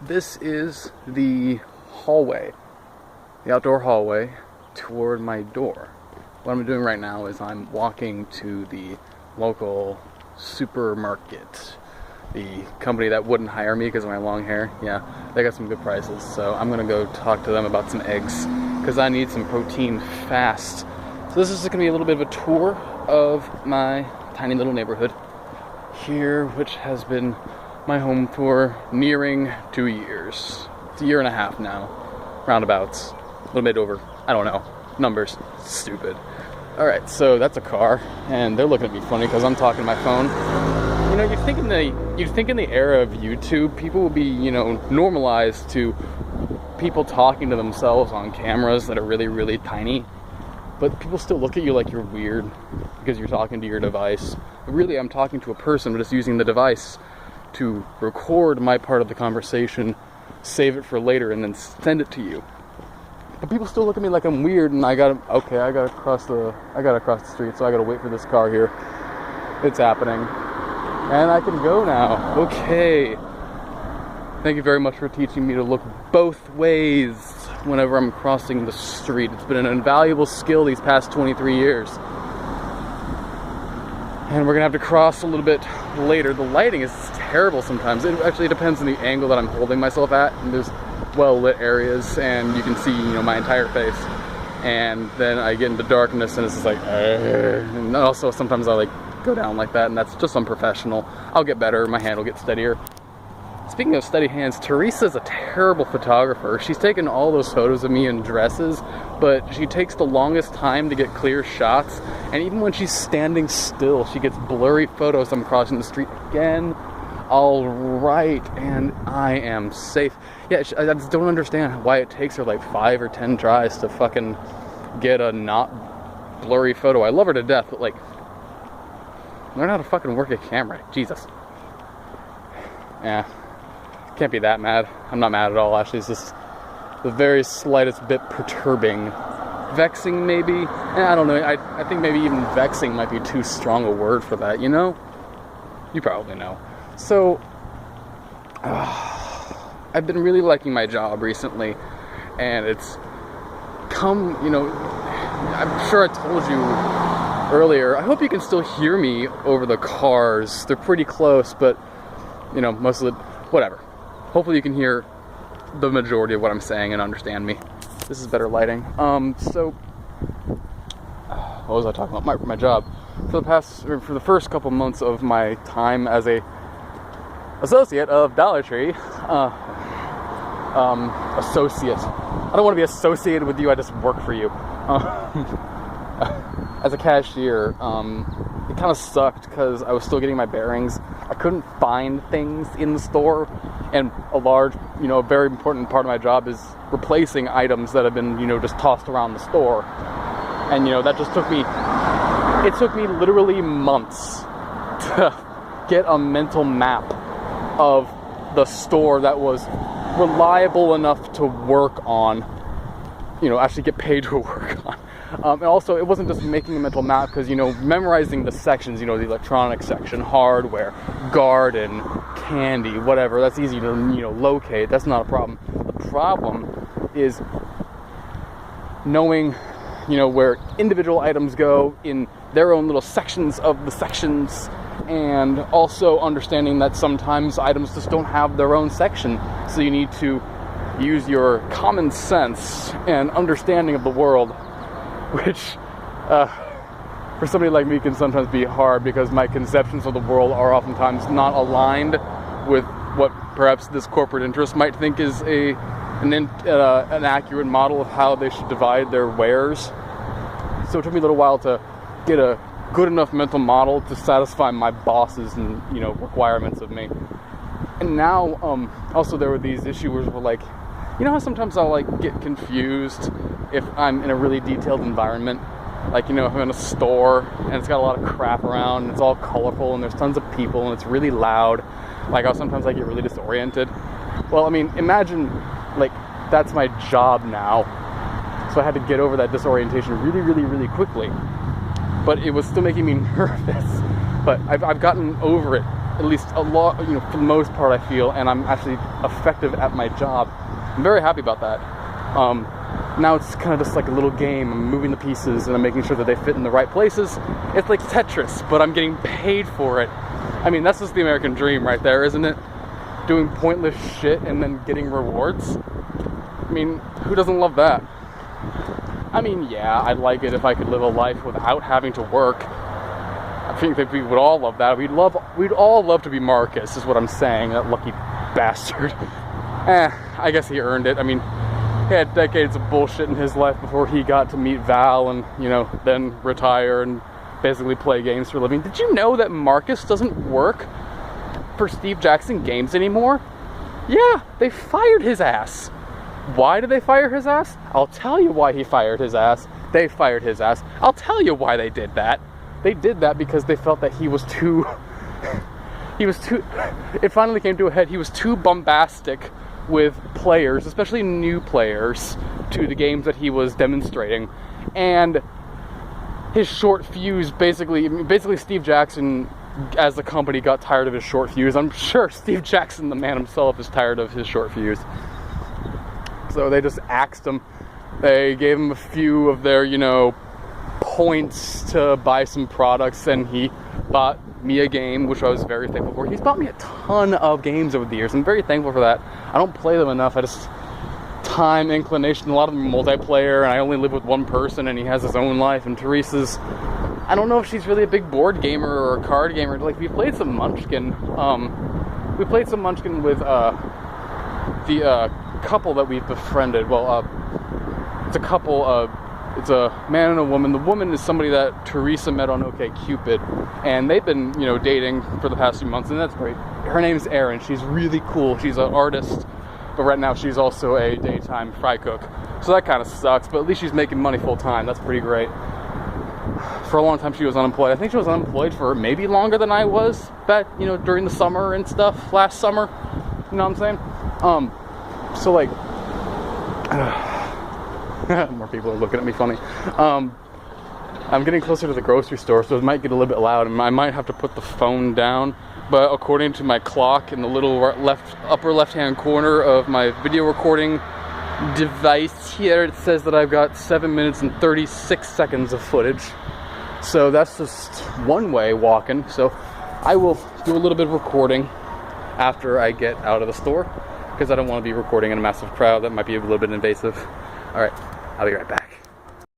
this is the hallway, the outdoor hallway toward my door. What I'm doing right now is I'm walking to the local supermarket. The company that wouldn't hire me because of my long hair, yeah, they got some good prices. So I'm gonna go talk to them about some eggs because I need some protein fast. So this is just gonna be a little bit of a tour of my tiny little neighborhood here, which has been my home for nearing 2 years. It's a year and a half now, roundabouts, a little bit over, I don't know, numbers, stupid. All right, so that's a car, and they're looking at me funny because I'm talking to my phone. You know, you'd think in the era of YouTube, people would be, normalized to people talking to themselves on cameras that are really, really tiny. But people still look at you like you're weird because you're talking to your device. But really, I'm talking to a person, just using the device to record my part of the conversation, save it for later, and then send it to you. But people still look at me like I'm weird, and I gotta cross the street, so I gotta wait for this car here. It's happening. And I can go now. Okay. Thank you very much for teaching me to look both ways whenever I'm crossing the street. It's been an invaluable skill these past 23 years. And we're gonna have to cross a little bit later. The lighting is terrible sometimes. It actually depends on the angle that I'm holding myself at. And there's well-lit areas, and you can see, my entire face. And then I get into darkness, and it's just like, and also sometimes I go down like that, and that's just unprofessional. I'll get better, my hand will get steadier. Speaking of steady hands, Teresa's a terrible photographer. She's taken all those photos of me in dresses, but she takes the longest time to get clear shots, and even when she's standing still, she gets blurry photos. I'm crossing the street again. All right, and I am safe. Yeah, I just don't understand why it takes her 5 or 10 tries to fucking get a not blurry photo. I love her to death, but learn how to fucking work a camera. Jesus. Yeah. Can't be that mad. I'm not mad at all, actually. It's just the very slightest bit perturbing. Vexing, maybe? I don't know. I think maybe even vexing might be too strong a word for that, You probably know. So, I've been really liking my job recently, and it's come, I'm sure I told you earlier, I hope you can still hear me over the cars. They're pretty close, but, most of the, whatever. Hopefully you can hear the majority of what I'm saying and understand me. This is better lighting. So, what was I talking about? My job. For the first couple months of my time as a associate of Dollar Tree, associate. I don't want to be associated with you, I just work for you. As a cashier, it kind of sucked because I was still getting my bearings. I couldn't find things in the store, and a very important part of my job is replacing items that have been, just tossed around the store. And, that just took me literally months to get a mental map of the store that was reliable enough to work on, actually get paid to work on. And also, it wasn't just making a mental map because, memorizing the sections, the electronic section, hardware, garden, candy, whatever, that's easy to, locate. That's not a problem. The problem is knowing, where individual items go in their own little sections of the sections, and also understanding that sometimes items just don't have their own section. So you need to use your common sense and understanding of the world, which for somebody like me can sometimes be hard because my conceptions of the world are oftentimes not aligned with what perhaps this corporate interest might think is an accurate model of how they should divide their wares. So it took me a little while to get a good enough mental model to satisfy my bosses and requirements of me. And now also there were these issues where how sometimes I'll get confused if I'm in a really detailed environment, if I'm in a store and it's got a lot of crap around and it's all colorful and there's tons of people and it's really loud. I'll sometimes get really disoriented. Well, imagine that's my job now, so I had to get over that disorientation really, really, really quickly. But it was still making me nervous. But I've gotten over it at least a lot, you know, for the most part I feel, and I'm actually effective at my job. I'm very happy about that. Now it's kind of just like a little game. I'm moving the pieces and I'm making sure that they fit in the right places. It's like Tetris, but I'm getting paid for it. I mean, that's just the American dream right there, isn't it? Doing pointless shit and then getting rewards. I mean, who doesn't love that? I mean, yeah, I'd like it if I could live a life without having to work. I think that we would all love that. We'd all love to be Marcus, is what I'm saying, that lucky bastard. I guess he earned it. I mean, he had decades of bullshit in his life before he got to meet Val and, you know, then retire and basically play games for a living. Did you know that Marcus doesn't work for Steve Jackson Games anymore? Yeah, they fired his ass. Why did they fire his ass? I'll tell you why he fired his ass. They fired his ass. I'll tell you why they did that. They did that because they felt that he was too... it finally came to a head. He was too bombastic with players, especially new players, to the games that he was demonstrating. And his short fuse, basically Steve Jackson, as the company, got tired of his short fuse. I'm sure Steve Jackson, the man himself, is tired of his short fuse. So they just axed him. They gave him a few of their, you know, points to buy some products, and he bought me a game, which I was very thankful for. He's bought me a ton of games over the years. I'm very thankful for that. I don't play them enough. I just... time, inclination, a lot of them are multiplayer, and I only live with one person, and he has his own life, and Teresa's... I don't know if she's really a big board gamer or a card gamer. Like, we played some Munchkin. We played some Munchkin with, the, couple that we've befriended. Well, it's a couple, it's a man and a woman. The woman is somebody that Teresa met on OkCupid, and they've been, you know, dating for the past few months, and that's great. Her name's Erin. She's really cool. She's an artist, but right now she's also a daytime fry cook. So that kind of sucks, but at least she's making money full time. That's pretty great. For a long time she was unemployed. I think she was unemployed for maybe longer than I was back, you know, during the summer and stuff, last summer. You know what I'm saying? So like, more people are looking at me funny. I'm getting closer to the grocery store, so it might get a little bit loud, and I might have to put the phone down. But according to my clock in the little upper left-hand corner of my video recording device here, it says that I've got 7 minutes and 36 seconds of footage. So that's just one way walking. So I will do a little bit of recording after I get out of the store, because I don't want to be recording in a massive crowd. That might be a little bit invasive. All right, I'll be right back.